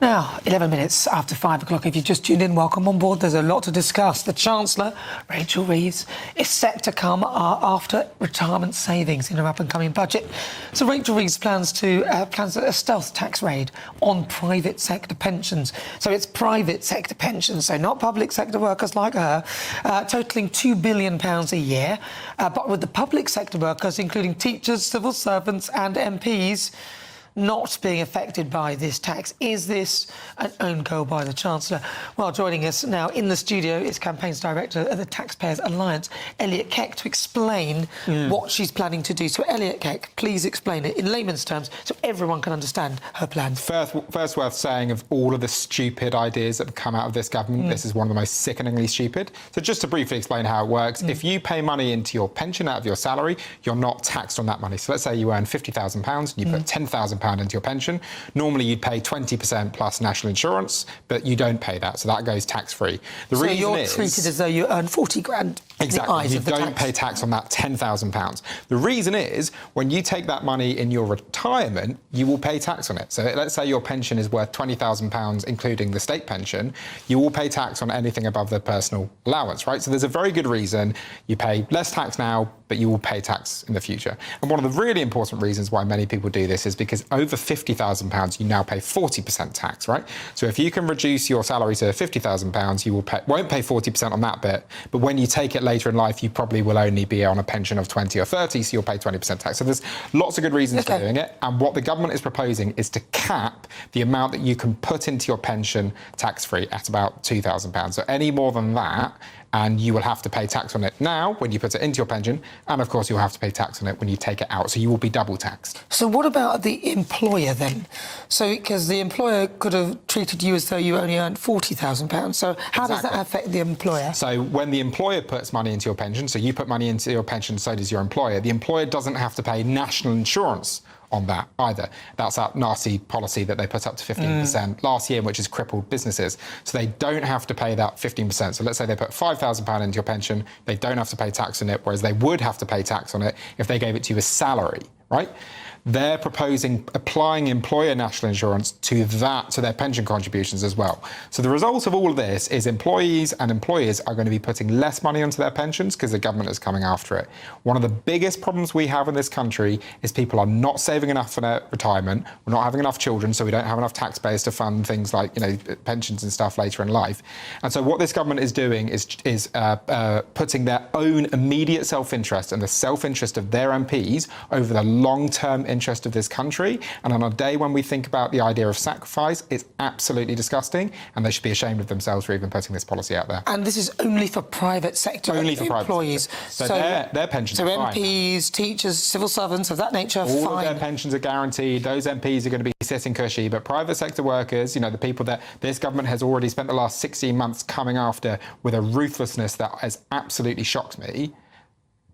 Now, 11 minutes after 5 o'clock. If you've just tuned in, welcome on board. There's a lot to discuss. The Chancellor, Rachel Reeves, is set to come after retirement savings in her up-and-coming budget. So Rachel Reeves plans a stealth tax raid on private sector pensions. So it's private sector pensions, so not public sector workers like her, totalling £2 billion a year. But with the public sector workers, including teachers, civil servants and MPs, not being affected by this tax. Is this an own goal by the Chancellor? Well, joining us now in the studio is Campaigns Director of the TaxPayers Alliance, Elliot Keck, to explain what she's planning to do. So, Elliot Keck, please explain it in layman's terms so everyone can understand her plans. First worth saying, of all of the stupid ideas that have come out of this government, this is one of the most sickeningly stupid. So just to briefly explain how it works, if you pay money into your pension out of your salary, you're not taxed on that money. So let's say you earn £50,000 and you put £10,000 into your pension. Normally you'd pay 20% plus national insurance, but you don't pay that, so that goes tax-free. So you're treated as though you earn 40 grand. Exactly, you don't pay tax on that £10,000. The reason is, when you take that money in your retirement, you will pay tax on it. So let's say your pension is worth £20,000, including the state pension, you will pay tax on anything above the personal allowance, right? So there's a very good reason you pay less tax now, but you will pay tax in the future. And one of the really important reasons why many people do this is because over £50,000, you now pay 40% tax, right? So if you can reduce your salary to £50,000, you won't pay 40% on that bit, but when you take it later in life, you probably will only be on a pension of 20 or 30, so you'll pay 20% tax. So there's lots of good reasons for doing it. And what the government is proposing is to cap the amount that you can put into your pension tax-free at about £2,000. So any more than that, and you will have to pay tax on it now when you put it into your pension, and of course you'll have to pay tax on it when you take it out, so you will be double taxed. So what about the employer then? So because the employer could have treated you as though you only earned £40,000, so how does that affect the employer? So when the employer puts money into your pension, so you put money into your pension, so does your employer, the employer doesn't have to pay national insurance on that either. That's that nasty policy that they put up to 15% last year, which has crippled businesses. So they don't have to pay that 15%. So let's say they put £5,000 into your pension, they don't have to pay tax on it, whereas they would have to pay tax on it if they gave it to you as salary, right? They're proposing applying employer national insurance to their pension contributions as well. So the result of all of this is employees and employers are going to be putting less money onto their pensions because the government is coming after it. One of the biggest problems we have in this country is people are not saving enough for their retirement. We're not having enough children, so we don't have enough taxpayers to fund things like, pensions and stuff later in life. And so what this government is doing is putting their own immediate self-interest and the self-interest of their MPs over the long-term interest of this country. And on a day when we think about the idea of sacrifice, it's absolutely disgusting, and they should be ashamed of themselves for even putting this policy out there. And this is only for private sector employees. So their pensions are fine. So MPs, teachers, civil servants of that nature, all fine. of their pensions are guaranteed. Those MPs are going to be sitting cushy, but private sector workers, the people that this government has already spent the last 16 months coming after with a ruthlessness that has absolutely shocked me,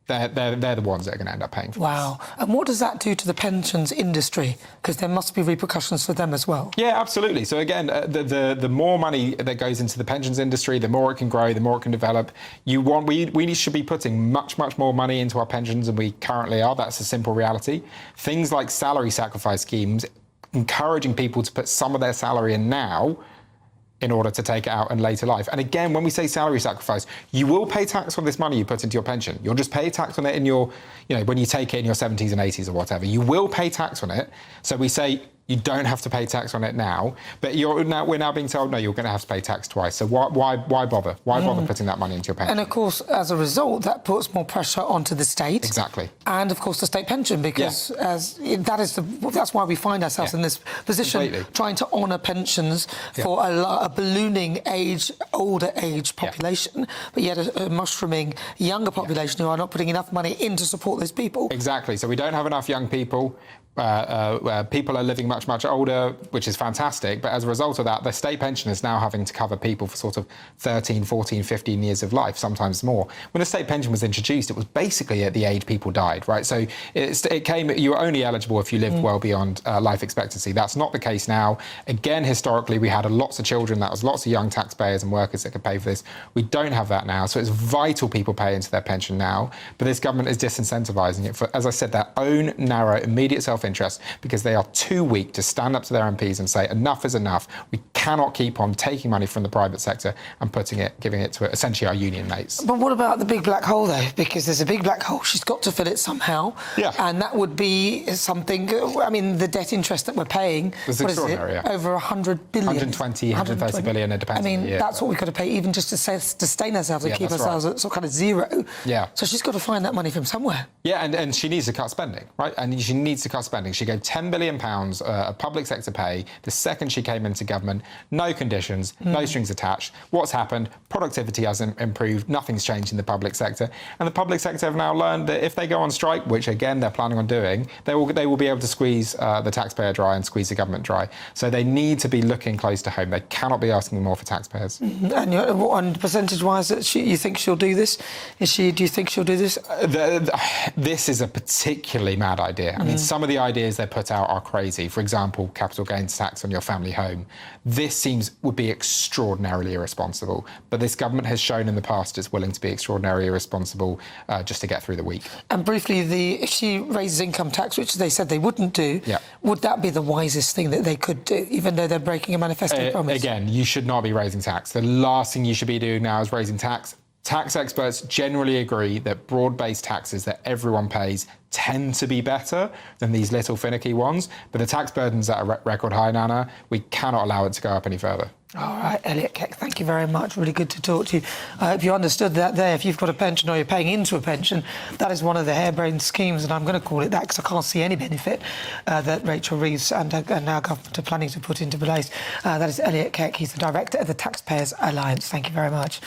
they're the ones that are going to end up paying for it. Wow. And what does that do to the pensions industry? Because there must be repercussions for them as well. Yeah, absolutely. So again, the more money that goes into the pensions industry, the more it can grow, the more it can develop. We should be putting much more money into our pensions than we currently are. That's a simple reality. Things like salary sacrifice schemes, encouraging people to put some of their salary in now in order to take it out in later life. And again, when we say salary sacrifice, you will pay tax on this money you put into your pension. You'll just pay tax on it in your, when you take it in your 70s and 80s or whatever. You will pay tax on it. So we say you don't have to pay tax on it now, but we're now being told, no, you're going to have to pay tax twice. So why bother? Why bother putting that money into your pension? And of course, as a result, that puts more pressure onto the state. Exactly. And of course, the state pension, because that's why we find ourselves in this position, trying to honour pensions for a ballooning older age population, but yet a mushrooming younger population who are not putting enough money in to support those people. Exactly. So we don't have enough young people. People are living much older, which is fantastic, but as a result of that, the state pension is now having to cover people for sort of 13, 14, 15 years of life, sometimes more. When the state pension was introduced, it was basically at the age people died, right? So you were only eligible if you lived well beyond life expectancy. That's not the case now. Again, historically, we had lots of children, that was lots of young taxpayers and workers that could pay for this. We don't have that now, so it's vital people pay into their pension now, but this government is disincentivising it for, as I said, their own narrow, immediate self self-interest because they are too weak to stand up to their MPs and say enough is enough. We cannot keep on taking money from the private sector and giving it to essentially our union mates. But what about the big black hole, though? Because there's a big black hole. She's got to fill it somehow. Yeah. And that would be something... I mean, the debt interest that we're paying... It's extraordinary, yeah. Over 100 billion. 120, 130 billion, it depends. I mean, on the year, that's what we've got to pay, even just to sustain ourselves and keep that's ourselves right. at sort of kind of zero. Yeah. So she's got to find that money from somewhere. Yeah, and she needs to cut spending, right? And she needs to cut spending. She gave £10 billion of public sector pay the second she came into government. No conditions, no strings attached. What's happened? Productivity hasn't improved. Nothing's changed in the public sector. And the public sector have now learned that if they go on strike, which again they're planning on doing, they will be able to squeeze the taxpayer dry and squeeze the government dry. So they need to be looking close to home. They cannot be asking more for taxpayers. And percentage-wise, you think she'll do this? Do you think she'll do this? This is a particularly mad idea. I mean, some of the ideas they put out are crazy. For example, capital gains tax on your family home. This would be extraordinarily irresponsible. But this government has shown in the past it's willing to be extraordinarily irresponsible just to get through the week. And briefly, if she raises income tax, which they said they wouldn't do, would that be the wisest thing that they could do, even though they're breaking a manifesto promise? Again, you should not be raising tax. The last thing you should be doing now is raising tax. Tax experts generally agree that broad-based taxes that everyone pays tend to be better than these little finicky ones. But the tax burden's at a record high, Nana. We cannot allow it to go up any further. All right, Elliot Keck, thank you very much. Really good to talk to you. I hope you understood that there. If you've got a pension or you're paying into a pension, that is one of the harebrained schemes, and I'm going to call it that because I can't see any benefit that Rachel Reeves and our government are planning to put into place. That is Elliot Keck. He's the director of the Taxpayers Alliance. Thank you very much.